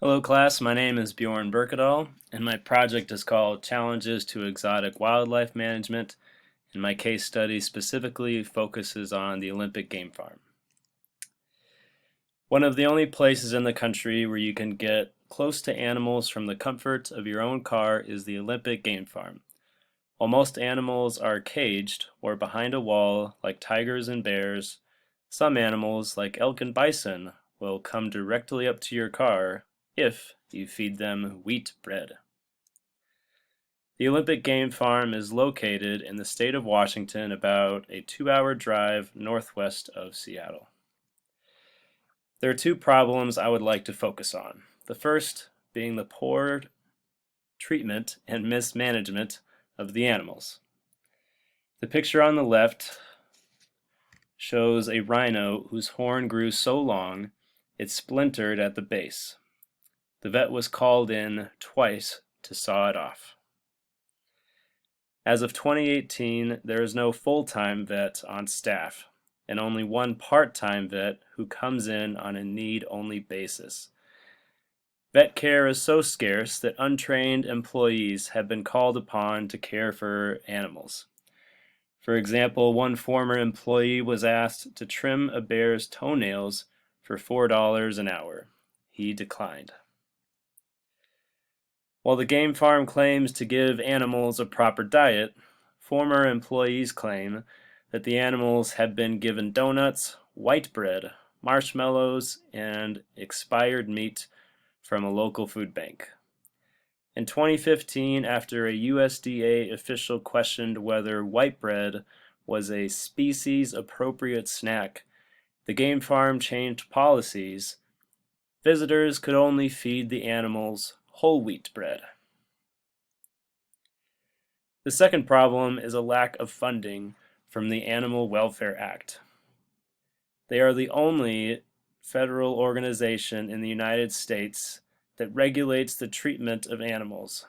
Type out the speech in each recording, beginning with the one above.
Hello class, my name is Bjorn Berkedal, and my project is called Challenges to Exotic Wildlife Management, and my case study specifically focuses on the Olympic Game Farm. One of the only places in the country where you can get close to animals from the comfort of your own car is the Olympic Game Farm. While most animals are caged or behind a wall like tigers and bears, some animals like elk and bison will come directly up to your car if you feed them wheat bread. The Olympic Game Farm is located in the state of Washington, about a 2-hour drive northwest of Seattle. There are two problems I would like to focus on. The first being the poor treatment and mismanagement of the animals. The picture on the left shows a rhino whose horn grew so long it splintered at the base. The vet was called in twice to saw it off. As of 2018, there is no full-time vet on staff, and only one part-time vet who comes in on a need-only basis. Vet care is so scarce that untrained employees have been called upon to care for animals. For example, one former employee was asked to trim a bear's toenails for $4 an hour. He declined. While the game farm claims to give animals a proper diet, former employees claim that the animals have been given donuts, white bread, marshmallows, and expired meat from a local food bank. In 2015, after a USDA official questioned whether white bread was a species-appropriate snack, the game farm changed policies. Visitors could only feed the animals whole wheat bread. The second problem is a lack of funding from the Animal Welfare Act. They are the only federal organization in the United States that regulates the treatment of animals.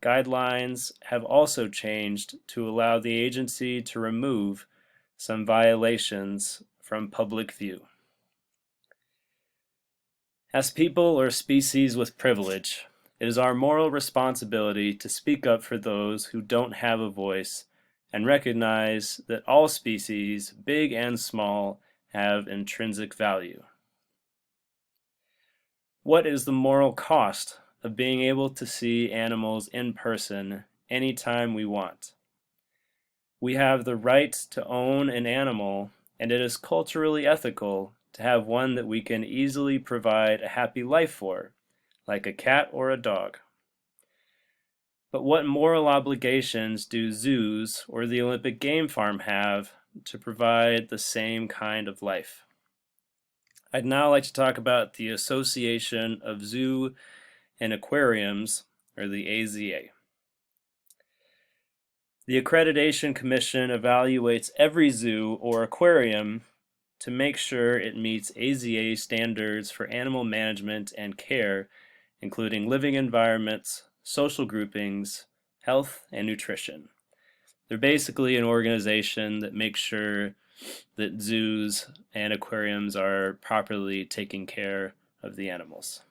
Guidelines have also changed to allow the agency to remove some violations from public view. As people or species with privilege, it is our moral responsibility to speak up for those who don't have a voice and recognize that all species, big and small, have intrinsic value. What is the moral cost of being able to see animals in person anytime we want? We have the right to own an animal, and it is culturally ethical to have one that we can easily provide a happy life for, like a cat or a dog. But what moral obligations do zoos or the Olympic Game Farm have to provide the same kind of life? I'd now like to talk about the Association of Zoo and Aquariums, or the AZA. The Accreditation Commission evaluates every zoo or aquarium to make sure it meets AZA standards for animal management and care, including living environments, social groupings, health, and nutrition. They're basically an organization that makes sure that zoos and aquariums are properly taking care of the animals.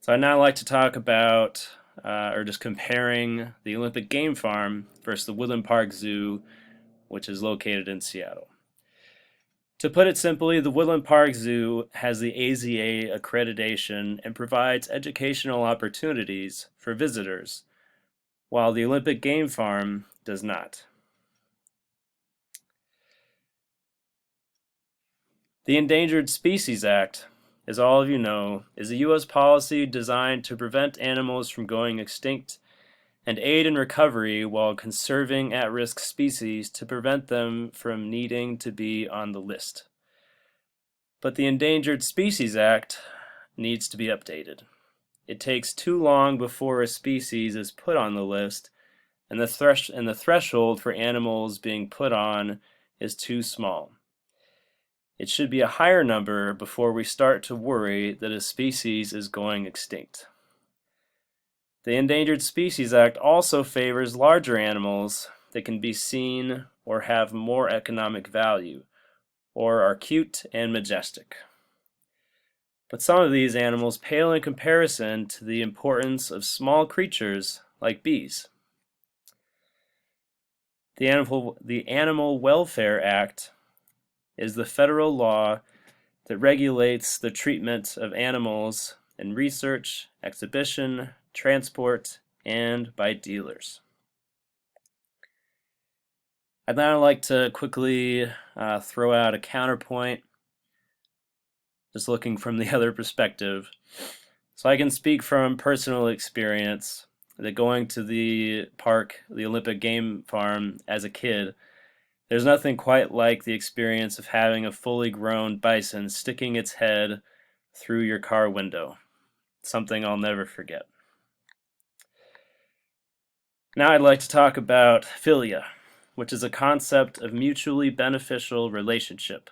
So I'd now like to talk about, or just comparing the Olympic Game Farm versus the Woodland Park Zoo, which is located in Seattle. To put it simply, the Woodland Park Zoo has the AZA accreditation and provides educational opportunities for visitors, while the Olympic Game Farm does not. The Endangered Species Act, as all of you know, is a U.S. policy designed to prevent animals from going extinct and aid in recovery while conserving at-risk species to prevent them from needing to be on the list. But the Endangered Species Act needs to be updated. It takes too long before a species is put on the list, and the threshold for animals being put on is too small. It should be a higher number before we start to worry that a species is going extinct. The Endangered Species Act also favors larger animals that can be seen or have more economic value, or are cute and majestic. But some of these animals pale in comparison to the importance of small creatures like bees. The Animal Welfare Act is the federal law that regulates the treatment of animals in research, exhibition, transport, and by dealers. I'd now like to quickly throw out a counterpoint, just looking from the other perspective. So I can speak from personal experience that going to the park, the Olympic Game Farm, as a kid, there's nothing quite like the experience of having a fully grown bison sticking its head through your car window. Something I'll never forget. Now I'd like to talk about philia, which is a concept of mutually beneficial relationship.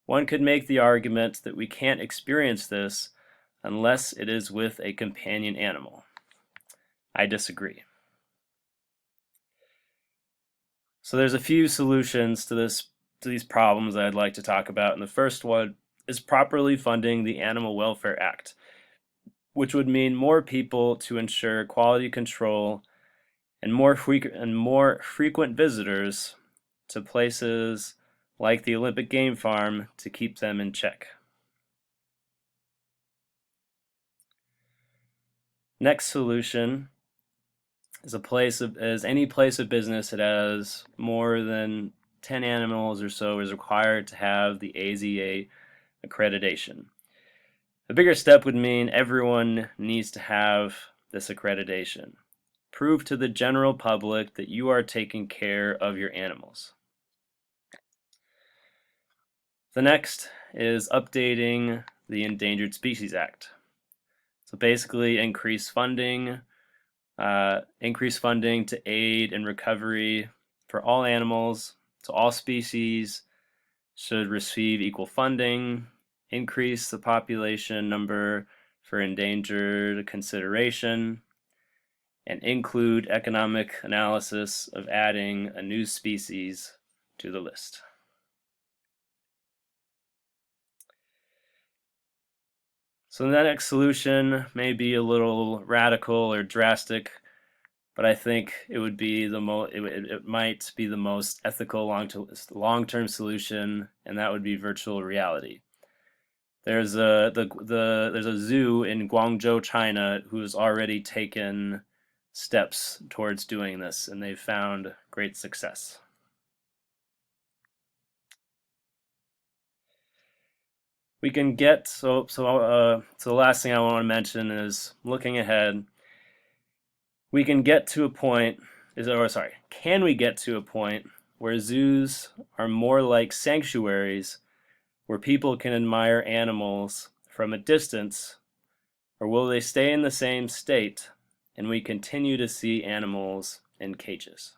One could make the argument that we can't experience this unless it is with a companion animal. I disagree. So there's a few solutions to these problems that I'd like to talk about, and the first one is properly funding the Animal Welfare Act, which would mean more people to ensure quality control and more frequent visitors to places like the Olympic Game Farm to keep them in check. Next solution is any place of business that has more than 10 animals or so is required to have the AZA accreditation. A bigger step would mean everyone needs to have this accreditation. Prove to the general public that you are taking care of your animals. The next is updating the Endangered Species Act. So basically increase funding to aid in recovery for all animals, so all species should receive equal funding, increase the population number for endangered consideration, and include economic analysis of adding a new species to the list. So the next solution may be a little radical or drastic, but I think it would be it might be the most ethical long-term solution, and that would be virtual reality. There's a there's a zoo in Guangzhou, China, who's already taken steps towards doing this, and they've found great success. We can get so the last thing I want to mention is looking ahead. We can get to a point can we get to a point where zoos are more like sanctuaries where people can admire animals from a distance, or will they stay in the same state and we continue to see animals in cages?